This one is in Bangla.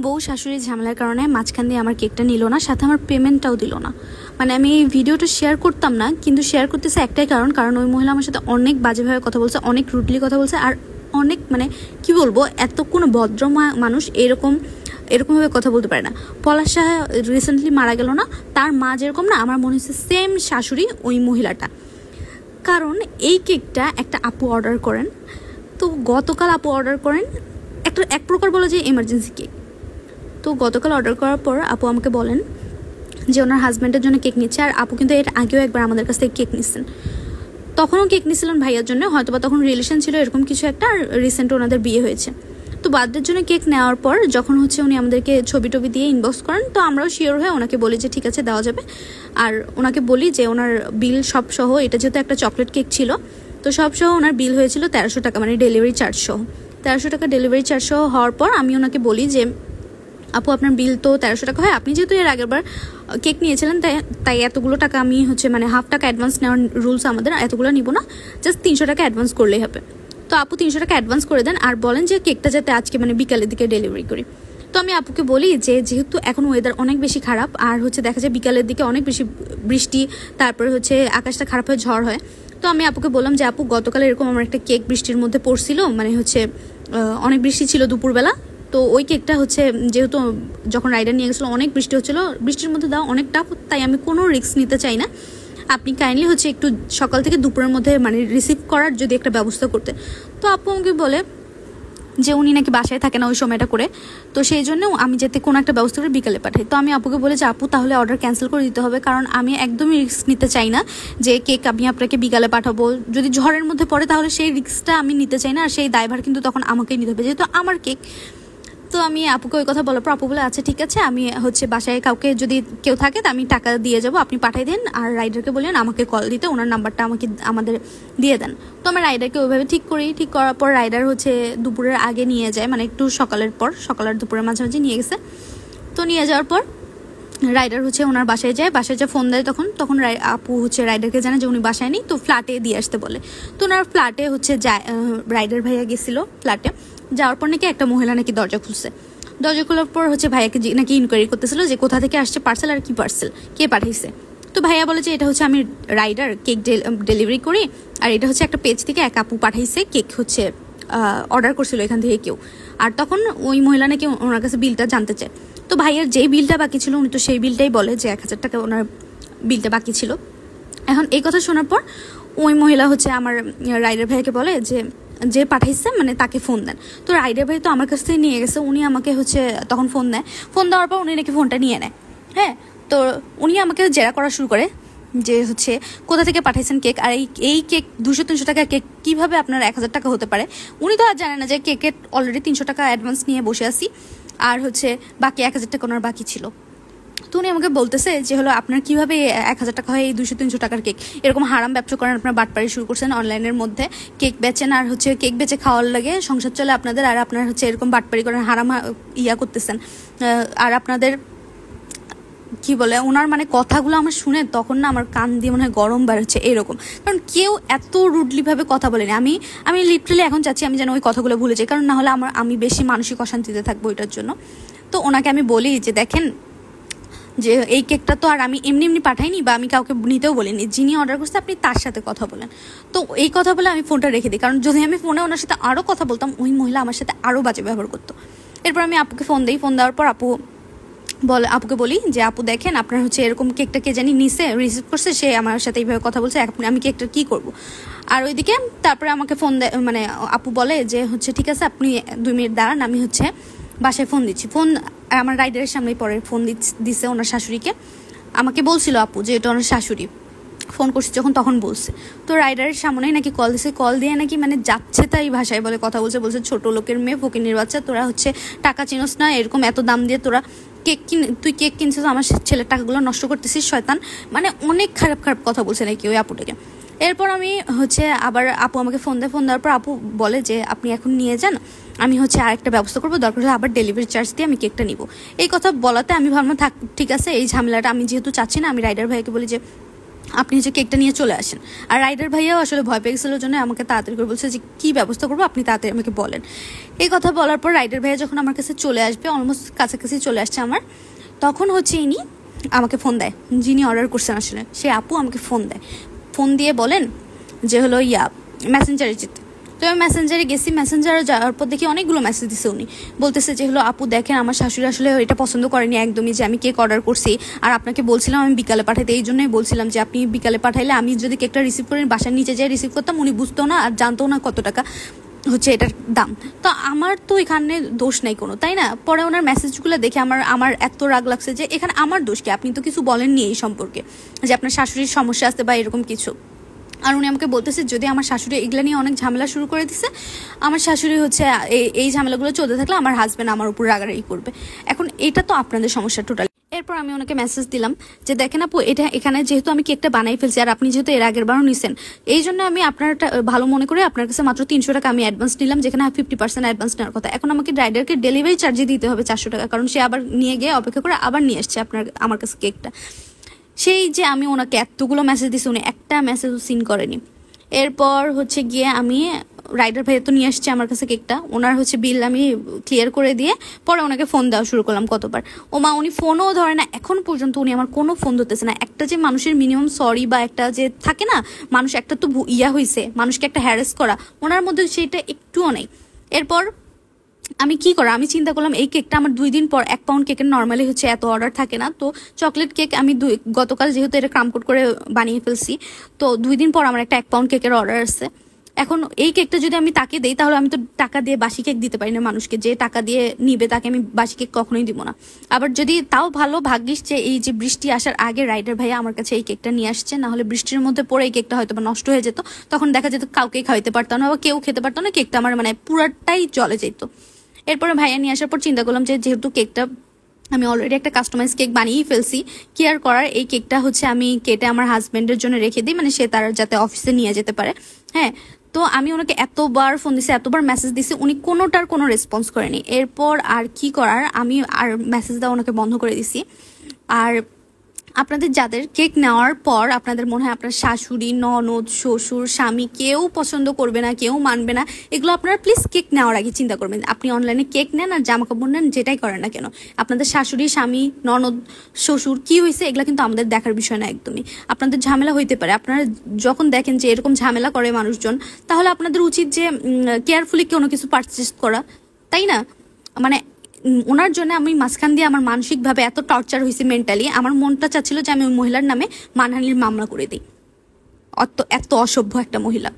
বউ শাশুড়ির ঝামেলার কারণে মাঝখান দিয়ে আমার কেকটা নিল না, সাথে আমার পেমেন্টটাও দিল না। মানে আমি এই ভিডিওটা শেয়ার করতাম না, কিন্তু শেয়ার করতেছে একটাই কারণ ওই মহিলা আমার সাথে অনেক বাজেভাবে কথা বলছে, অনেক রুডলি কথা বলছে, আর অনেক মানে কি বলবো, এত কোনো ভদ্র মানুষ এরকমভাবে কথা বলতে পারে না। পলাশ সাহা রিসেন্টলি মারা গেল না, তার মা যেরকম না, আমার মনে হচ্ছে সেম শাশুড়ি ওই মহিলাটা। কারণ এই কেকটা একটা আপু অর্ডার করেন, তো গতকাল আপু অর্ডার করেন এক প্রকার বলা যায় এমার্জেন্সি কেক। তো গতকাল অর্ডার করার পর আপু আমাকে বলেন যে ওনার হাজব্যান্ডের জন্য কেক নিচ্ছে, আর আপু কিন্তু এর আগেও একবার আমাদের কাছ থেকে কেক নিচ্ছেন, তখনও কেক নিচ্ছিলেন ভাইয়ার জন্য, হয়তো বা তখন রিলেশন ছিল এরকম কিছু একটা, আর রিসেন্ট ওনাদের বিয়ে হয়েছে। তো বার্থডের জন্য কেক নেওয়ার পর যখন উনি আমাদেরকে ছবি টবি দিয়ে ইনবক্স করেন, তো আমরাও শিওর হয়ে ওনাকে বলি যে ঠিক আছে দেওয়া যাবে। আর ওনাকে বলি যে ওনার বিল সব সহ, এটা যেহেতু একটা চকলেট কেক ছিল, তো সব সহ ওনার বিল হয়েছিল 1300 টাকা, মানে ডেলিভারি চার্জ সহ 1300 টাকা ডেলিভারি চার্জ সহ হওয়ার পর আমি ওনাকে বলি যে আপু আপনার বিল তো 1300 টাকা হয়, আপনি যেহেতু এর আগের বার কেক নিয়েছিলেন তাই এতগুলো টাকা আমি মানে হাফ টাকা অ্যাডভান্স নেওয়ার রুলস আমাদের, এতগুলো নিব না, জাস্ট 300 টাকা অ্যাডভান্স করলেই হবে। তো আপু 300 টাকা অ্যাডভান্স করে দেন, আর বলেন যে কেকটা যাতে আজকে মানে বিকালের দিকে ডেলিভারি করি। তো আমি আপুকে বলি যে যেহেতু এখন ওয়েদার অনেক বেশি খারাপ, আর দেখা যায় বিকালের দিকে অনেক বেশি বৃষ্টি, তারপরে আকাশটা খারাপ হয়ে ঝড় হয়। তো আমি আপুকে বললাম যে আপু গতকাল এরকম আমার একটা কেক বৃষ্টির মধ্যে পড়ছিল, মানে অনেক বৃষ্টি ছিল দুপুরবেলা, তো ওই কেকটা যেহেতু যখন রাইডার নিয়ে গেছিলো অনেক বৃষ্টি হচ্ছিলো, বৃষ্টির মধ্যে দাও অনেক টাফ, তাই আমি কোনো রিস্ক নিতে চাই না, আপনি কাইন্ডলি একটু সকাল থেকে দুপুরের মধ্যে মানে রিসিভ করার যদি একটা ব্যবস্থা করতে। তো আপু আমাকে বলে যে উনি নাকি বাসায় থাকে না ওই সময়টা করে, তো সেই জন্য আমি যাতে কোনো একটা ব্যবস্থা করে বিকালে পাঠাই। তো আমি আপুকে বলে যে আপু তাহলে অর্ডার ক্যান্সেল করে দিতে হবে, কারণ আমি একদমই রিস্ক নিতে চাই না যে কেক আমি আপনাকে বিকালে পাঠাবো, যদি ঝড়ের মধ্যে পড়ে তাহলে সেই রিস্কটা আমি নিতে চাই না, আর সেই দায়ভার কিন্তু তখন আমাকেই নিতে হবে যেহেতু আমার কেক। তো আমি আপুকে ওই কথা বলার পর আপু বলে আচ্ছা ঠিক আছে, আমি বাসায় কাউকে যদি কেউ থাকে তা আমি টাকা দিয়ে যাব, আপনি পাঠিয়ে দেন, আর রাইডারকে বললেন আমাকে কল দিতে, ওনার নাম্বারটা আমাদের দিয়ে দেন। তো আমি রাইডারকে ওইভাবে ঠিক করার পর রাইডার দুপুরের আগে নিয়ে যায়, মানে একটু সকাল আর দুপুরের মাঝামাঝি নিয়ে গেছে। তো নিয়ে যাওয়ার পর রাইডার ওনার বাসায় যায় ফোন দেয়, তখন আপু রাইডারকে জানে যে উনি বাসায় নেই, তো ফ্ল্যাটে দিয়ে আসতে বলে। তো ওনার ফ্ল্যাটে যায়, রাইডার ভাইয়া গেছিল ফ্ল্যাটে, যাওয়ার পর নাকি একটা মহিলা নাকি দরজা খুলছে, দরজা খোলার পর ভাইয়াকে নাকি ইনকোয়ারি করতেছিল যে কোথা থেকে আসছে পার্সেল, আর কি পার্সেল, কে পাঠাইছে। তো ভাইয়া বলে যে এটা আমি রাইডার কেক ডেলিভারি করি, আর এটা একটা পেজ থেকে এক আপু পাঠাইছে কেক অর্ডার করছিল এখান থেকে কেউ, আর তখন ওই মহিলা নাকি ওনার কাছে বিলটা জানতে চায়। তো ভাইয়ার যেই বিলটা বাকি ছিল উনি তো সেই বিলটাই বলে যে 1000 টাকা ওনার বিলটা বাকি ছিল। এখন এই কথা শোনার পর ওই মহিলা আমার রাইডার ভাইয়াকে বলে যে পাঠাইছে মানে তাকে ফোন দেন। তো রাইডার ভাই তো আমার কাছ থেকে নিয়ে গেছে, উনি আমাকে তখন ফোন দেয়, ফোন দেওয়ার পর উনি নাকি ফোনটা নিয়ে নেয়। হ্যাঁ, তো উনি আমাকে জেরা করা শুরু করে যে কোথা থেকে পাঠাইছেন কেক, আর এই কেক 200-300 টাকা কেক কিভাবে আপনার 1000 টাকা হতে পারে। উনি তো আর জানে না যে কেকের অলরেডি 300 টাকা অ্যাডভান্স নিয়ে বসে আছি, আর বাকি 1000 টাকা ওনার বাকি ছিল। তো উনি আমাকে বলতেছে যে আপনার কিভাবে 1000 টাকা হয় এই 200-300 টাকার কেক, এরকম হারাম ব্যবসা করেন, আপনার বাটপাড়ি শুরু করছেন, অনলাইনের মধ্যে কেক বেচেন, আর কেক বেচে খাওয়ার লাগে সংসার চলে আপনাদের, আর আপনার এরকম বাটপাড়ি করেন, হারাম করতেছেন, আর আপনাদের কি বলে ওনার মানে কথাগুলো আমার শুনে তখন না আমার কান দিয়ে মনে হয় গরম বার হচ্ছে এরকম, কারণ কেউ এত রুডলি ভাবে কথা বলেনি। আমি লিটারালি এখন চাচ্ছি আমি যেন ওই কথাগুলো ভুলে যাই, কারণ না হলে আমি বেশি মানসিক অশান্তিতে থাকবো এটার জন্য। তো ওনাকে আমি বলি যে দেখেন যে এই কেকটা তো আর আমি এমনি পাঠাইনি, বা আমি কাউকে নিতেও বলিনি, যিনি অর্ডার করছে আপনি তার সাথে কথা বলেন। তো এই কথা বলে আমি ফোনটা রেখে দিই, কারণ যদি আমি ফোনে ওনার সাথে আরও কথা বলতাম ওই মহিলা আমার সাথে আরও বাজে ব্যবহার করতো। এরপর আমি আপুকে ফোন দিই, ফোন দেওয়ার পর আপুকে বলি যে আপু দেখেন আপনার এরকম কেকটা কে জানি নিছে, রিসিভ করছে, সে আমার সাথে এইভাবে কথা বলছে, আমি কেকটা কি করব। আর ওইদিকে তারপরে আমাকে ফোন দেয়, মানে আপু বলে যে ঠিক আছে আপনি 2 মিনিট দাঁড়ান, আমি বাসায় ফোন দিচ্ছি। ফোন আমার রাইডারের সামনে পরে ফোন দিচ্ছে ওনার শাশুড়িকে, আমাকে বলছিল আপু যে এটা ওনার শাশুড়ি, ফোন করছে যখন তখন বলছে। তো রাইডারের সামনেই নাকি কল দিছে, কল দিয়ে নাকি মানে যাচ্ছে তাই ভাষায় বলে কথা বলছে ছোট লোকের মেয়ে, ফকিনির বাচ্চা, তোরা টাকা চিনোস না, এরকম এত দাম দিয়ে তোরা তুই কেক কিনছিস, আমার ছেলের টাকাগুলো নষ্ট করতেছিস শয়তান, মানে অনেক খারাপ কথা বলছে নাকি ওই আপুটাকে। এরপর আমি আবার আপু আমাকে ফোন দেওয়ার পর আপু বলে যে আপনি এখন নিয়ে যান, আমি আরেকটা ব্যবস্থা করবো, দরকার হলে আবার ডেলিভারি চার্জ দিয়ে আমি কেকটা নিব। এই কথা বলাতে আমি ভাবলাম থাক ঠিক আছে, এই ঝামেলাটা আমি যেহেতু চাচ্ছি না, আমি রাইডার ভাইকে বলি যে আপনি হচ্ছে কেকটা নিয়ে চলে আসেন। আর রাইডার ভাইয়াও আসলে ভয় পেয়ে গেছিলোর জন্য আমাকে তাড়াতাড়ি করে বলছে যে কী ব্যবস্থা করবো আপনি তাড়াতাড়ি আমাকে বলেন। এই কথা বলার পর রাইডার ভাইয়া যখন আমার কাছে চলে আসবে, অলমোস্ট কাছাকাছি চলে আসছে আমার, তখন হচ্ছে ইনি আমাকে ফোন দেয়, যিনি অর্ডার করছেন আসলে সে আপু আমাকে ফোন দেয়। ফোন দিয়ে বলেন যে হলো মেসেঞ্জারে যেতে। তো আমি মেসেঞ্জারে গেছি, মেসেঞ্জারে যাওয়ার পর দেখি অনেকগুলো মেসেজ দিছে উনি, বলতেছে যে হলো আপু দেখেন আমার শাশুড়ি আসলে এটা পছন্দ করেনি একদমই যে আমি কেক অর্ডার করছি, আর আপনাকে বলছিলাম আমি বিকালে পাঠাইতে, এই জন্যই বলছিলাম যে আপনি বিকালে পাঠাইলে আমি যদি কেকটা রিসিভ করে বাসার নিচে যেয়ে রিসিভ করতাম, উনি বুঝতো না আর জানতো না কত টাকা হচ্ছে এটার দাম। তো আমার তো এখানে দোষ নাই কোনো, তাই না? পরে ওনার মেসেজগুলো দেখে আমার এত রাগ লাগছে যে এখানে আমার দোষ কি? আপনি তো কিছু বলেননি এই সম্পর্কে যে আপনার শাশুড়ির সমস্যা আসতে বা এরকম কিছু। আর উনি আমাকে বলতেছে যদি আমার শাশুড়ি এগুলো নিয়ে অনেক ঝামেলা শুরু করে দিছে, আমার শাশুড়ি হচ্ছে এই ঝামেলাগুলো চলতে থাকলে আমার হাজব্যান্ড আমার উপর রাগারাগি করবে। এখন এটা তো আপনাদের সমস্যা টোটাল। এরপর আমি ওনাকে মেসেজ দিলাম যে দেখেন আপু এটা এখানে যেহেতু আমি কেকটা বানাই ফেলছি আর আপনি যেহেতু এর আগের বারও নিছেন, এই জন্য আমি আপনার ভালো মনে করে আপনার কাছে মাত্র 300 টাকা আমি অ্যাডভান্স নিলাম, যেখানে 50% অ্যাডভান্স নেওয়ার কথা। এখন আমাকে রাইডারকে ডেলিভারি চার্জে দিতে হবে 400 টাকা, কারণ সে আবার নিয়ে গিয়ে অপেক্ষা করে আবার নিয়ে আসছে আমার কাছে কেকটা। সেই যে আমি ওনাকে এতগুলো মেসেজ দিছি, উনি একটা মেসেজও সিন করেনি। এরপর হচ্ছে গিয়ে আমি রাইডার ভাইয়া তো নিয়ে আসছে আমার কাছে কেকটা, ওনার হচ্ছে বিল আমি ক্লিয়ার করে দিয়ে পরে ওনাকে ফোন দেওয়া শুরু করলাম কতবার। উনি ফোনও ধরে না, এখন পর্যন্ত উনি আমার কোনো ফোন ধরতেছে না। একটা যে মানুষের মিনিমাম সরি বা একটা যে থাকে না, মানুষ একটা তো হয়েছে মানুষকে একটা হ্যারাস করা, ওনার মধ্যে সেটা একটুও নেই। এরপর আমি কি করা, আমি চিন্তা করলাম এই কেকটা আমার 2 দিন পর, 1 পাউন্ড কেকের নর্মালি হচ্ছে এত অর্ডার থাকে না, তো চকলেট কেক আমি গতকাল যেহেতু এটা ক্রামকোট করে বানিয়ে ফেলছি, তো 2 দিন পর আমার একটা 1 পাউন্ড কেকের অর্ডার আসছে। এখন এই কেকটা যদি আমি তাকে দেই তাহলে আমি তো টাকা দিয়ে বাসি কেক দিতে পারি না মানুষকে, যে টাকা দিয়ে নিবে তাকে আমি বাসি কেক কখনোই দিব না। আবার যদি তাও ভালো ভাগ্যিস যে এই যে বৃষ্টি আসার আগে রাইডার ভাইয়া আমার কাছে এই কেকটা নিয়ে আসছে, না হলে বৃষ্টির মধ্যে পরে এই কেকটা হয়তো বা নষ্ট হয়ে যেত, তখন দেখা যেত কাউকে খাওয়াইতে পারতাম না বা কেউ খেতে পারতো না, কেকটা আমার মানে পুরাটাই চলে যেত। এরপরে ভাইয়া নিয়ে আসার পর চিন্তা করলাম যে যেহেতু কেকটা আমি অলরেডি একটা কাস্টমাইজ কেক বানিয়েই ফেলছি, কি আর করার, এই কেকটা হচ্ছে আমি কেটে আমার হাজব্যান্ডের জন্য রেখে দিই, মানে সে তার যাতে অফিসে নিয়ে যেতে পারে। হ্যাঁ, তো আমি ওনাকে এতবার ফোন দিছি, এতবার মেসেজ দিছি, উনি কোনোটার কোনো রেসপন্স করেনি। এরপর আর কি করার, আমি আর মেসেজ দেওয়া ওনাকে বন্ধ করে দিছি। আর আপনাদের যাদের কেক নেওয়ার পর আপনাদের মনে হয় আপনার শাশুড়ি, ননদ, শ্বশুর, স্বামী কেউ পছন্দ করবে না, কেউ মানবে না, এগুলো আপনারা প্লিজ কেক নেওয়ার আগে চিন্তা করবেন। আপনি অনলাইনে কেক নেন আর জামা কাপড় নেন, যেটাই করেন না কেন, আপনাদের শাশুড়ি, স্বামী, ননদ, শ্বশুর কি হয়েছে এগুলো কিন্তু আমাদের দেখার বিষয় না একদমই। আপনাদের ঝামেলা হইতে পারে, আপনারা যখন দেখেন যে এরকম ঝামেলা করে মানুষজন, তাহলে আপনাদের উচিত যে কেয়ারফুলি কোনো কিছু পারচেস করা, তাই না? মানে ওনার জন্য আমি মাঝখান দিয়ে আমার মানসিকভাবে এত টর্চার হয়েছে, মেন্টালি আমার মনটা চাচ্ছিল যে আমি ওই মহিলার নামে মানহানির মামলা করে দিই। এত অসভ্য একটা মহিলা।